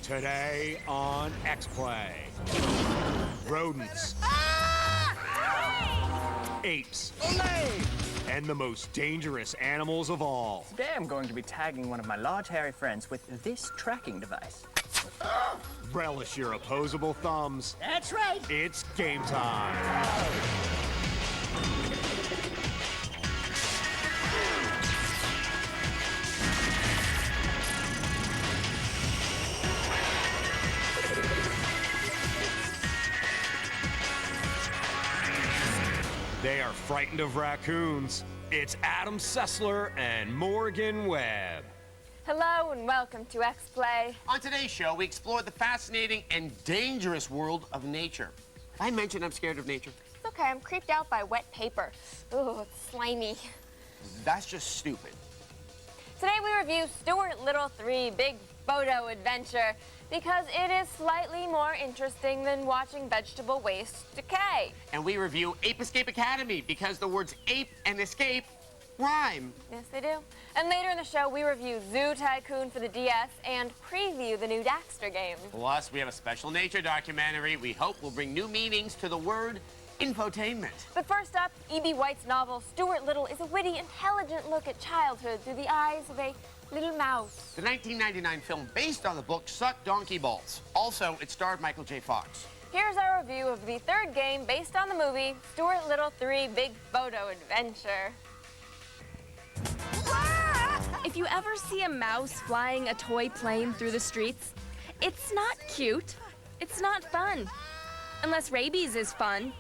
Today on X-Play. Rodents. Apes. And the most dangerous animals of all. Today I'm going to be tagging one of my large hairy friends with this tracking device. Relish your opposable thumbs. That's right. It's game time. They are frightened of raccoons. It's Adam Sessler and Morgan Webb. Hello and welcome to X-Play. On today's show, we explore the fascinating and dangerous world of nature. I mentioned I'm scared of nature. It's okay, I'm creeped out by wet paper. Ooh, it's slimy. That's just stupid. Today we review Stuart Little 3 Big Photo Adventure because it is slightly more interesting than watching vegetable waste decay. And we review Ape Escape Academy because the words ape and escape rhyme. Yes, they do. And later in the show, we review Zoo Tycoon for the DS and preview the new Daxter game. Plus, we have a special nature documentary we hope will bring new meanings to the word infotainment. But first up, E.B. White's novel Stuart Little is a witty, intelligent look at childhood through the eyes of a little mouse. The 1999 film based on the book sucked donkey balls. Also, it starred Michael J. Fox. Here's our review of the third game based on the movie Stuart Little 3 Big Photo Adventure. If you ever see a mouse flying a toy plane through the streets, it's not cute. It's not fun. Unless rabies is fun.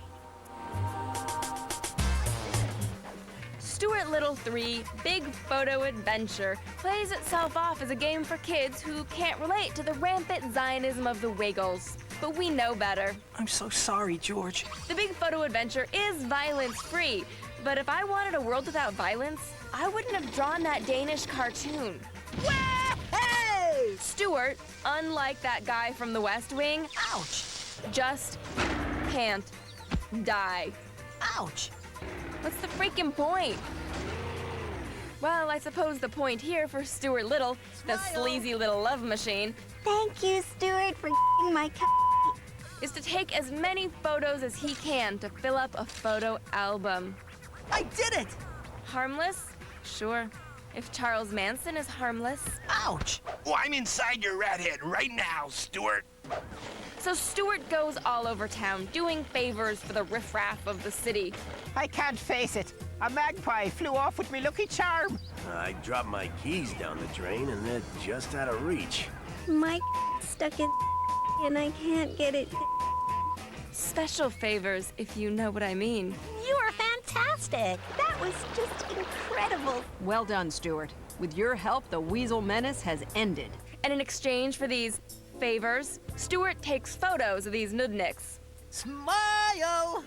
Stuart Little 3 Big Photo Adventure plays itself off as a game for kids who can't relate to the rampant Zionism of the Wiggles. But we know better. I'm so sorry, George. The Big Photo Adventure is violence-free, but if I wanted a world without violence, I wouldn't have drawn that Danish cartoon. Hey! Stuart, unlike that guy from the West Wing, Ouch! just can't die. Ouch! What's the freaking point? Well, I suppose the point here for Stuart Little, the sleazy little love machine, Thank you, Stuart, for my is to take as many photos as he can to fill up a photo album. I did it! Harmless? Sure. If Charles Manson is harmless. Ouch! Oh, I'm inside your rat head right now, Stuart. So Stuart goes all over town, doing favors for the riffraff of the city. I can't face it. A magpie flew off with me Lucky Charm. I dropped my keys down the drain and they're just out of reach. My stuck in and I can't get it. Special favors, if you know what I mean. You are fantastic. That was just incredible. Well done, Stuart. With your help, the weasel menace has ended. And in exchange for these favors, Stuart takes photos of these nudniks. Smile!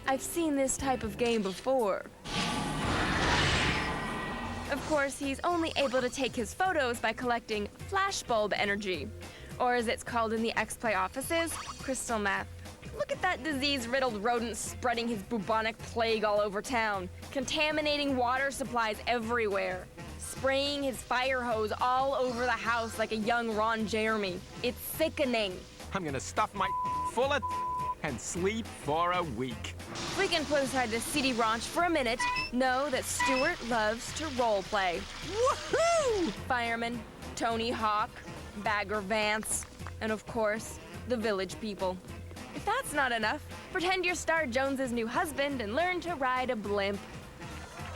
I've seen this type of game before. Of course, he's only able to take his photos by collecting flashbulb energy, or as it's called in the X-Play offices, crystal meth. Look at that disease-riddled rodent spreading his bubonic plague all over town, contaminating water supplies everywhere, spraying his fire hose all over the house like a young Ron Jeremy. It's sickening. I'm gonna stuff my full of and sleep for a week. We can put aside the seedy raunch for a minute. Know that Stuart loves to roleplay. Woohoo! Fireman, Tony Hawk, Bagger Vance, and of course, the village people. If that's not enough, pretend you're Star Jones's new husband and learn to ride a blimp.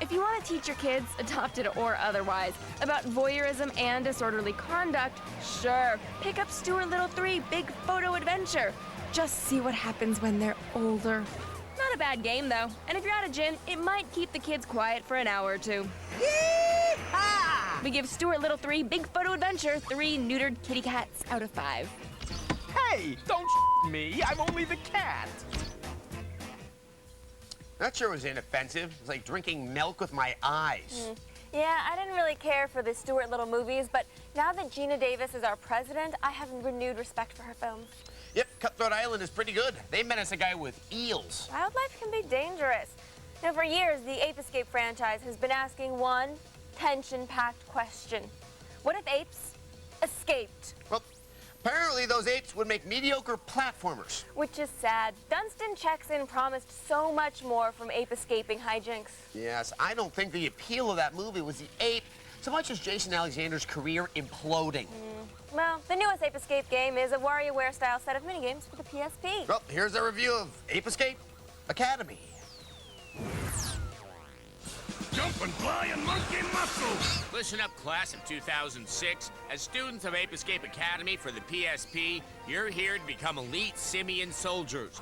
If you want to teach your kids, adopted or otherwise, about voyeurism and disorderly conduct, sure, pick up Stuart Little 3 Big Photo Adventure. Just see what happens when they're older. Not a bad game, though, and if you're out of gin, it might keep the kids quiet for an hour or two. Yee-haw! We give Stuart Little 3 Big Photo Adventure 3 neutered kitty cats out of 5. Hey, don't me. I'm only the cat. That sure was inoffensive. It's like drinking milk with my eyes. Yeah, I didn't really care for the Stuart Little movies, but now that Gina Davis is our president, I have renewed respect for her films. Yep, Cutthroat Island is pretty good. They menace a guy with eels. Wildlife can be dangerous. Now, for years, the Ape Escape franchise has been asking one tension-packed question. What if apes escaped? Well, apparently those apes would make mediocre platformers. Which is sad. Dunstan checks in promised so much more from ape escaping hijinks. Yes, I don't think the appeal of that movie was the ape so much as Jason Alexander's career imploding. Well, the newest Ape Escape game is a WarioWare-style set of minigames for the PSP. Well, here's a review of Ape Escape Academy. Jump and fly and monkey muscle! Listen up, class of 2006. As students of Ape Escape Academy for the PSP, you're here to become elite simian soldiers.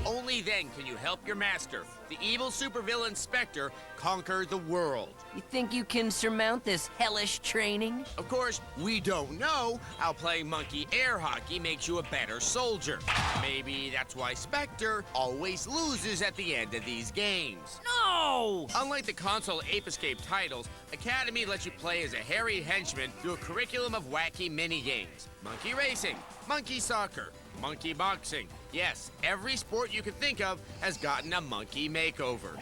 Only then can you help your master, the evil supervillain Spectre, conquer the world. You think you can surmount this hellish training? Of course, we don't know how playing monkey air hockey makes you a better soldier. Maybe that's why Spectre always loses at the end of these games. No! Unlike the console Ape Escape titles, Academy lets you play as a hairy henchman through a curriculum of wacky mini-games. Monkey racing, monkey soccer, monkey boxing. Yes, every sport you can think of has gotten a monkey makeover.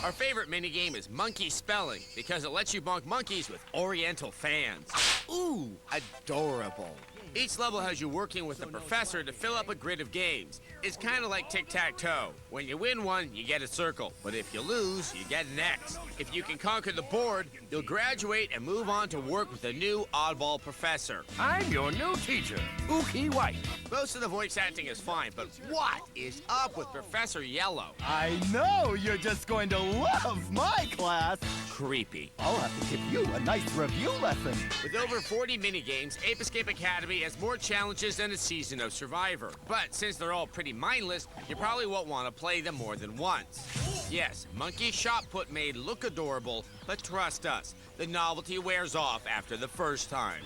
Our favorite minigame is monkey spelling because it lets you bonk monkeys with oriental fans. Ooh, adorable. Each level has you working with the professor to fill up a grid of games. It's kind of like tic-tac-toe. When you win one, you get a circle. But if you lose, you get an X. If you can conquer the board, you'll graduate and move on to work with a new oddball professor. I'm your new teacher, Ookie White. Most of the voice acting is fine, but what is up with Professor Yellow? I know you're just going to love my class. Creepy. I'll have to give you a nice review lesson. With over 40 minigames, Ape Escape Academy has more challenges than a season of Survivor. But since they're all pretty mindless, you probably won't want to play them more than once. Yes, monkey shot put may look adorable, but trust us, the novelty wears off after the first time.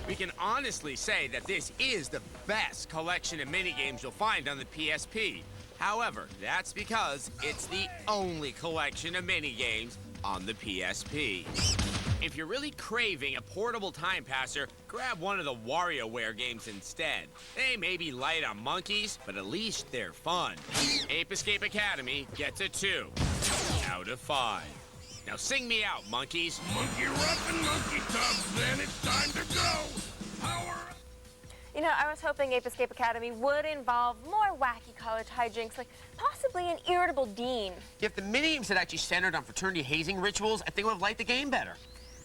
We can honestly say that this is the best collection of minigames you'll find on the PSP. However, that's because it's the only collection of minigames on the PSP. If you're really craving a portable time passer, grab one of the WarioWare games instead. They may be light on monkeys, but at least they're fun. Ape Escape Academy gets a 2 out of 5. Now sing me out, monkeys. Monkey rough and monkey tough, then it's time to go. Power up. You know, I was hoping Ape Escape Academy would involve more wacky college hijinks, like possibly an irritable dean. If the minigames had actually centered on fraternity hazing rituals, I think I would have liked the game better.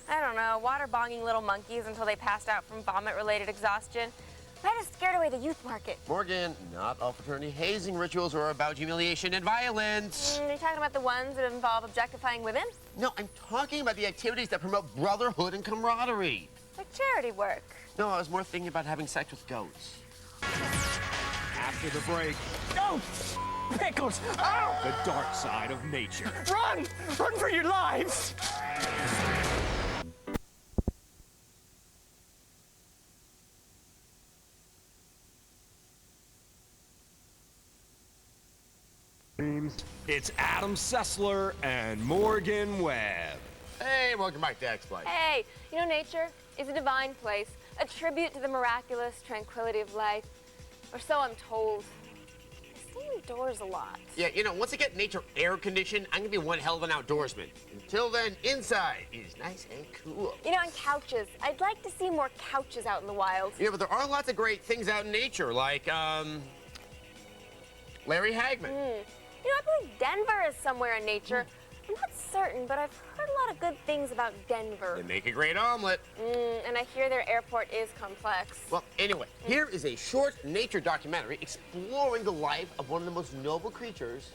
I don't know, water-bonging little monkeys until they passed out from vomit-related exhaustion. Might have scared away the youth market. Morgan, not all fraternity hazing rituals are about humiliation and violence. Are you talking about the ones that involve objectifying women? No, I'm talking about the activities that promote brotherhood and camaraderie. Like charity work. No, I was more thinking about having sex with goats. After the break, Oh, pickles! Ow! the dark side of nature. Run! Run for your lives! It's Adam Sessler and Morgan Webb. Hey, welcome back to X-Flight. Hey, you know, nature is a divine place, a tribute to the miraculous tranquility of life. Or so I'm told. I stay indoors a lot. Yeah, you know, once I get nature air conditioned, I'm gonna be one hell of an outdoorsman. Until then, inside is nice and cool. You know, and couches. I'd like to see more couches out in the wild. Yeah, but there are lots of great things out in nature, like, Larry Hagman. You know, I believe Denver is somewhere in nature. I'm not certain, but I've heard a lot of good things about Denver. They make a great omelet. And I hear their airport is complex. Well, anyway, here is a short nature documentary exploring the life of one of the most noble creatures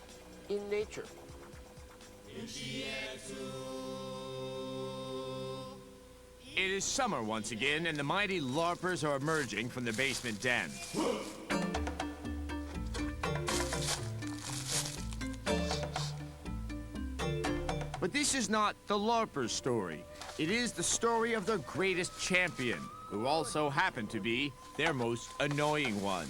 in nature. It is summer once again, and the mighty LARPers are emerging from the basement den. But this is not the LARPers' story. It is the story of their greatest champion, who also happened to be their most annoying one.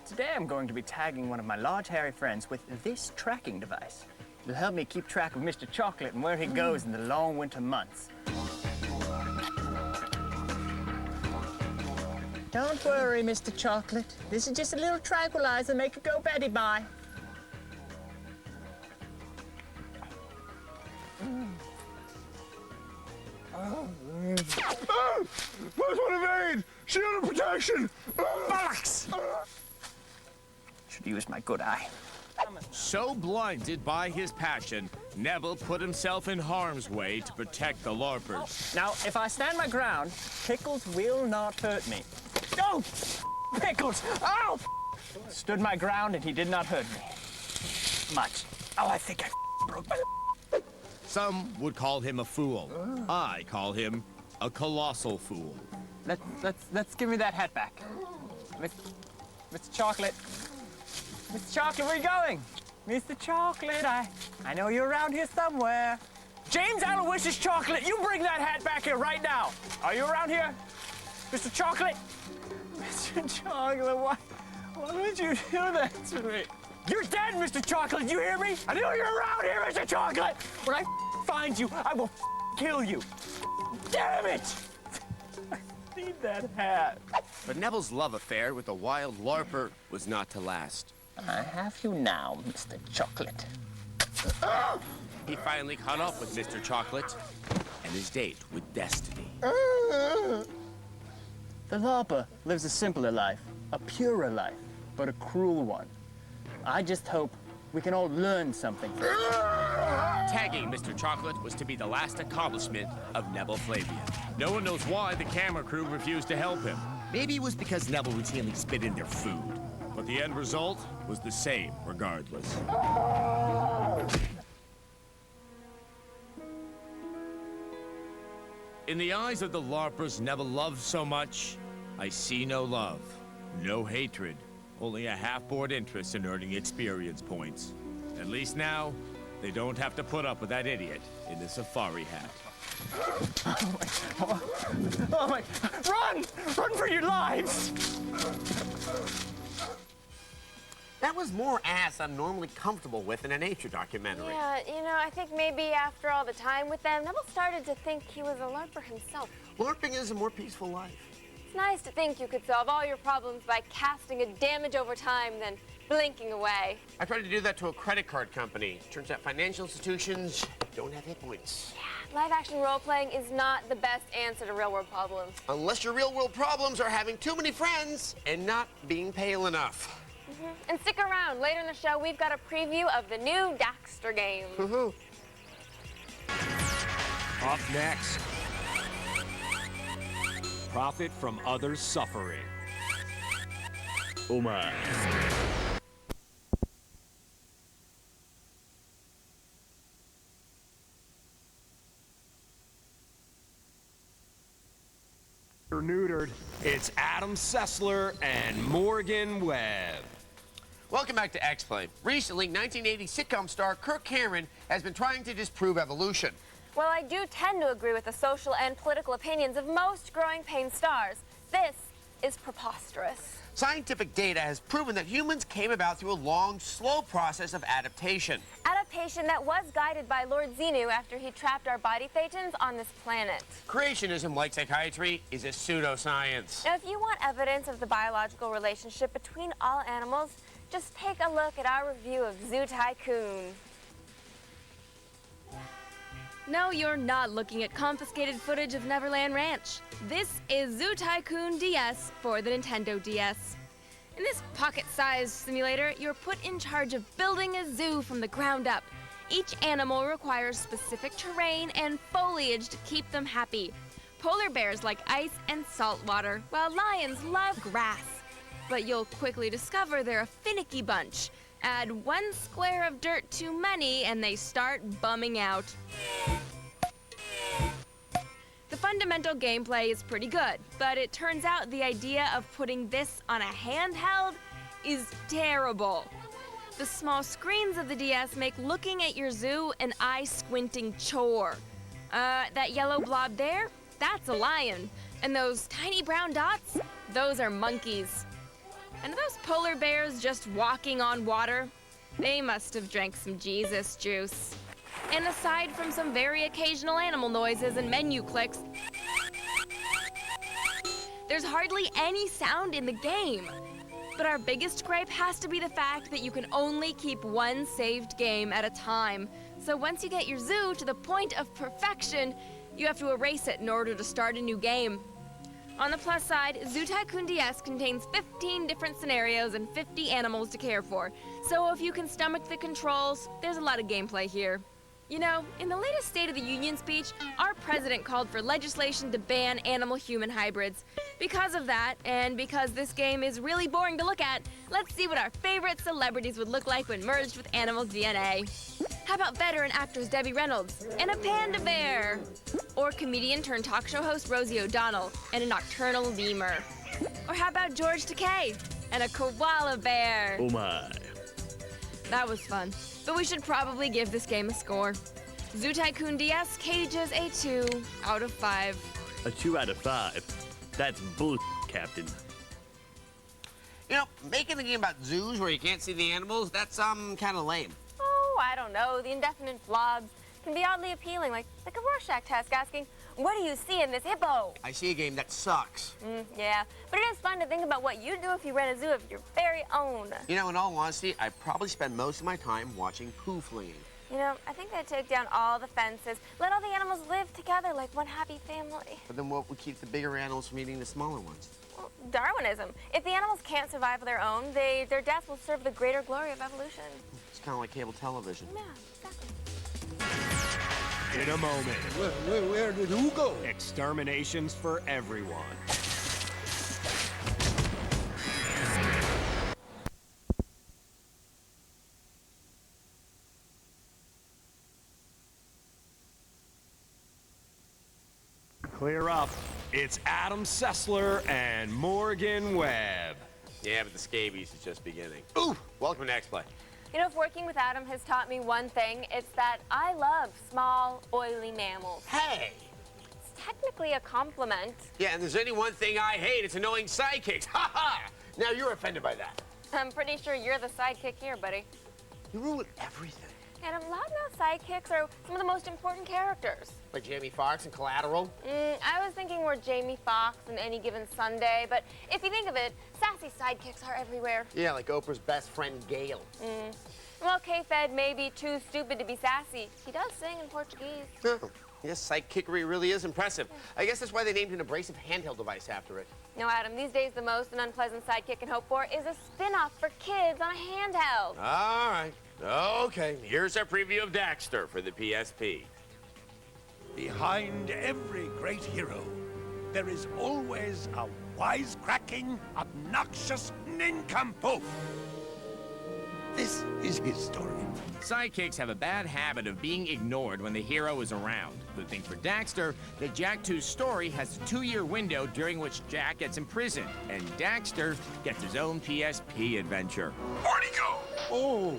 Today I'm going to be tagging one of my large hairy friends with this tracking device. It'll help me keep track of Mr. Chocolate and where he goes in the long winter months. Don't worry, Mr. Chocolate. This is just a little tranquilizer, make it go Betty bye. passion! Bollocks! Should use my good eye. So blinded by his passion, Neville put himself in harm's way to protect the LARPers. Now, if I stand my ground, Pickles will not hurt me. Oh! Pickles! Oh! Stood my ground and he did not hurt me. Much. Oh, I think I broke my... Some would call him a fool. I call him a colossal fool. Let's give me that hat back. Mr. Chocolate. Mr. Chocolate, where are you going? Mr. Chocolate, I know you're around here somewhere. James Aloysius Chocolate, you bring that hat back here right now. Are you around here? Mr. Chocolate? Mr. Chocolate, why would you do that to me? You're dead, Mr. Chocolate, you hear me? I know you're around here, Mr. Chocolate! When I find you, I will kill you. Damn it! I need that hat. But Neville's love affair with the wild LARPer was not to last. I have you now, Mr. Chocolate. He finally caught up with Mr. Chocolate and his date with Destiny. The LARPer lives a simpler life, a purer life, but a cruel one. I just hope we can all learn something from it. Tagging Mr. Chocolate was to be the last accomplishment of Neville Flavian. No one knows why the camera crew refused to help him. Maybe it was because Neville routinely spit in their food. But the end result was the same regardless. In the eyes of the LARPers Neville loved so much, I see no love, no hatred, only a half-bored interest in earning experience points. At least now, they don't have to put up with that idiot in the safari hat. Oh my, run! Run for your lives! That was more ass I'm normally comfortable with in a nature documentary. Yeah, you know, I think maybe after all the time with them, Neville started to think he was a LARPer himself. LARPing is a more peaceful life. It's nice to think you could solve all your problems by casting a damage over time, then blinking away. I tried to do that to a credit card company. Turns out financial institutions don't have hit points. Yeah, live-action role-playing is not the best answer to real-world problems. Unless your real-world problems are having too many friends and not being pale enough. And stick around. Later in the show, we've got a preview of the new Daxter game. Up next, profit from others' suffering. Oh my. You're neutered. It's Adam Sessler and Morgan Webb. Welcome back to X-Plane. Recently, 1980 sitcom star Kirk Cameron has been trying to disprove evolution. Well, I do tend to agree with the social and political opinions of most Growing Pains stars. This is preposterous. Scientific data has proven that humans came about through a long, slow process of adaptation. Adaptation that was guided by Lord Xenu after he trapped our body thetans on this planet. Creationism, like psychiatry, is a pseudoscience. Now, if you want evidence of the biological relationship between all animals, just take a look at our review of Zoo Tycoon. No, you're not looking at confiscated footage of Neverland Ranch. This is Zoo Tycoon DS for the Nintendo DS. In this pocket-sized simulator, you're put in charge of building a zoo from the ground up. Each animal requires specific terrain and foliage to keep them happy. Polar bears like ice and salt water, while lions love grass. But you'll quickly discover they're a finicky bunch. Add one square of dirt too many and they start bumming out. The fundamental gameplay is pretty good, but it turns out the idea of putting this on a handheld is terrible. The small screens of the DS make looking at your zoo an eye-squinting chore. That yellow blob there, that's a lion. And those tiny brown dots, those are monkeys. And are those polar bears just walking on water? They must have drank some Jesus juice. And aside from some very occasional animal noises and menu clicks, there's hardly any sound in the game. But our biggest gripe has to be the fact that you can only keep one saved game at a time. So once you get your zoo to the point of perfection, you have to erase it in order to start a new game. On the plus side, Zoo Tycoon DS contains 15 different scenarios and 50 animals to care for. So if you can stomach the controls, there's a lot of gameplay here. You know, in the latest State of the Union speech, our president called for legislation to ban animal-human hybrids. Because of that, and because this game is really boring to look at, let's see what our favorite celebrities would look like when merged with animal DNA. How about veteran actress Debbie Reynolds and a panda bear? Or comedian turned talk show host Rosie O'Donnell and a nocturnal lemur? Or how about George Takei and a koala bear? Oh my. That was fun, but we should probably give this game a score. Zoo Tycoon DS cages a 2 out of 5. A 2 out of 5? That's bull, Captain. You know, making a game about zoos where you can't see the animals, that's kind of lame. Oh, I don't know. The indefinite blobs can be oddly appealing, like a Rorschach test asking, what do you see in this hippo? I see a game that sucks. Yeah, but it is fun to think about what you'd do if you ran a zoo of your very own. You know, in all honesty, I probably spend most of my time watching poo flinging. You know, I think I'd take down all the fences, let all the animals live together like one happy family. But then what would keep the bigger animals from eating the smaller ones? Well, Darwinism. If the animals can't survive on their own, their death will serve the greater glory of evolution. It's kind of like cable television. Yeah, exactly. In a moment. Where did who go? Exterminations for everyone. Clear up. It's Adam Sessler and Morgan Webb. Yeah, but the scabies is just beginning. Ooh, welcome to X-Play. You know, if working with Adam has taught me one thing, it's that I love small, oily mammals. Hey! It's technically a compliment. Yeah, and there's any one thing I hate, it's annoying sidekicks. Ha ha! Now you're offended by that. I'm pretty sure you're the sidekick here, buddy. You ruin everything. And loudmouth sidekicks are some of the most important characters. Like Jamie Foxx and Collateral? I was thinking more Jamie Foxx and Any Given Sunday, but if you think of it, sassy sidekicks are everywhere. Yeah, like Oprah's best friend, Gail. Well, K-Fed may be too stupid to be sassy. He does sing in Portuguese. Oh, yes, sidekickery really is impressive. I guess that's why they named an abrasive handheld device after it. No, Adam, these days the most an unpleasant sidekick can hope for is a spin-off for kids on a handheld. All right. Okay, here's our preview of Daxter for the PSP. Behind every great hero, there is always a wisecracking, obnoxious nincompoop. This is his story. Sidekicks have a bad habit of being ignored when the hero is around. Good thing for Daxter that Jack 2's story has a 2-year window during which Jack gets imprisoned, and Daxter gets his own PSP adventure. Where'd he go? Oh,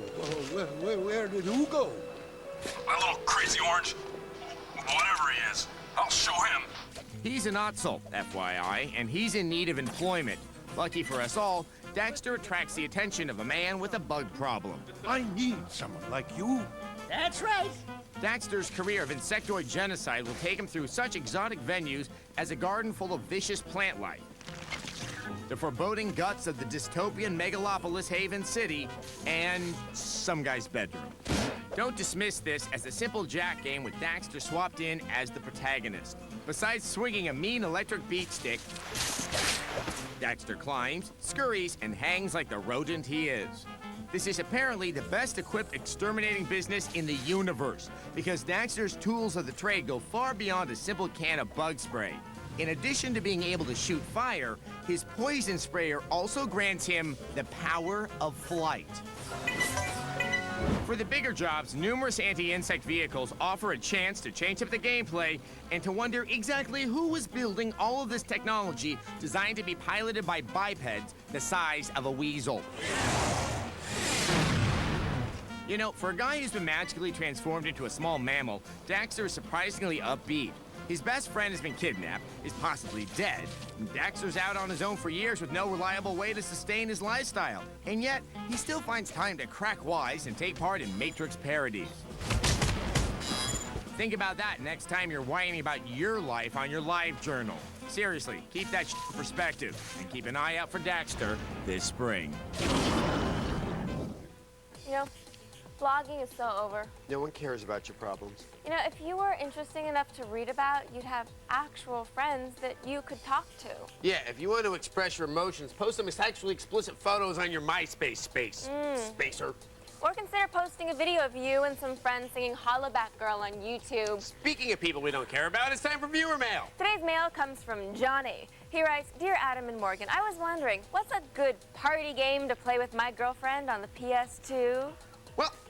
where did who go? My little crazy orange. Whatever he is, I'll show him. He's an Otzel, FYI, and he's in need of employment. Lucky for us all, Daxter attracts the attention of a man with a bug problem. I need someone like you. That's right. Daxter's career of insectoid genocide will take him through such exotic venues as a garden full of vicious plant life, the foreboding guts of the dystopian megalopolis Haven City, and some guy's bedroom. Don't dismiss this as a simple Jack game with Daxter swapped in as the protagonist. Besides swinging a mean electric beat stick, Daxter climbs, scurries, and hangs like the rodent he is. This is apparently the best equipped exterminating business in the universe, because Daxter's tools of the trade go far beyond a simple can of bug spray. In addition to being able to shoot fire, his poison sprayer also grants him the power of flight. For the bigger jobs, numerous anti-insect vehicles offer a chance to change up the gameplay and to wonder exactly who was building all of this technology designed to be piloted by bipeds the size of a weasel. You know, for a guy who's been magically transformed into a small mammal, Daxter is surprisingly upbeat. His best friend has been kidnapped, is possibly dead, and Daxter's out on his own for years with no reliable way to sustain his lifestyle. And yet, he still finds time to crack wise and take part in Matrix parodies. Think about that next time you're whining about your life on your live journal. Seriously, keep that in perspective, and keep an eye out for Daxter this spring. You know, Blogging is so over. No one cares about your problems. You know, if you were interesting enough to read about, you'd have actual friends that you could talk to. Yeah, if you want to express your emotions, post them as sexually explicit photos on your MySpace spacer. Or consider posting a video of you and some friends singing Hollaback Girl on YouTube. Speaking of people we don't care about, it's time for viewer mail. Today's mail comes from Johnny. He writes, Dear Adam and Morgan, I was wondering, what's a good party game to play with my girlfriend on the PS2?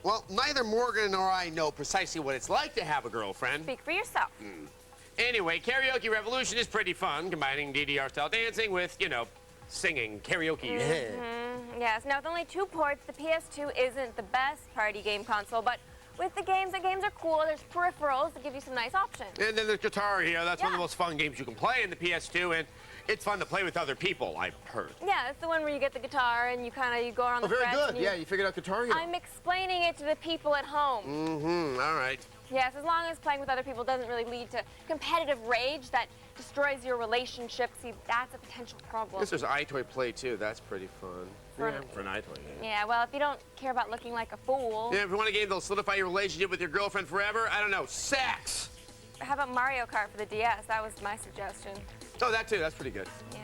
Well, neither Morgan nor I know precisely what it's like to have a girlfriend. Speak for yourself. Anyway, Karaoke Revolution is pretty fun, combining DDR-style dancing with, you know, singing karaoke. Yes, now with only 2 ports, the PS2 isn't the best party game console, but with the games are cool. There's peripherals that give you some nice options. And then there's Guitar Hero. That's one of the most fun games you can play in the PS2, and it's fun to play with other people, I've heard. Yeah, it's the one where you get the guitar and you go around the very frets. good. Yeah, you figured out Guitar Hero. I'm explaining it to the people at home. All right. Yes, as long as playing with other people doesn't really lead to competitive rage that destroys your relationship. See, that's a potential problem. I guess there's iToy Play, too. That's pretty fun. For an iToy game. Yeah, well, if you don't care about looking like a fool. Yeah, if you want a game that'll solidify your relationship with your girlfriend forever, I don't know, sex! How about Mario Kart for the DS? That was my suggestion. Oh, that too. That's pretty good. Yeah.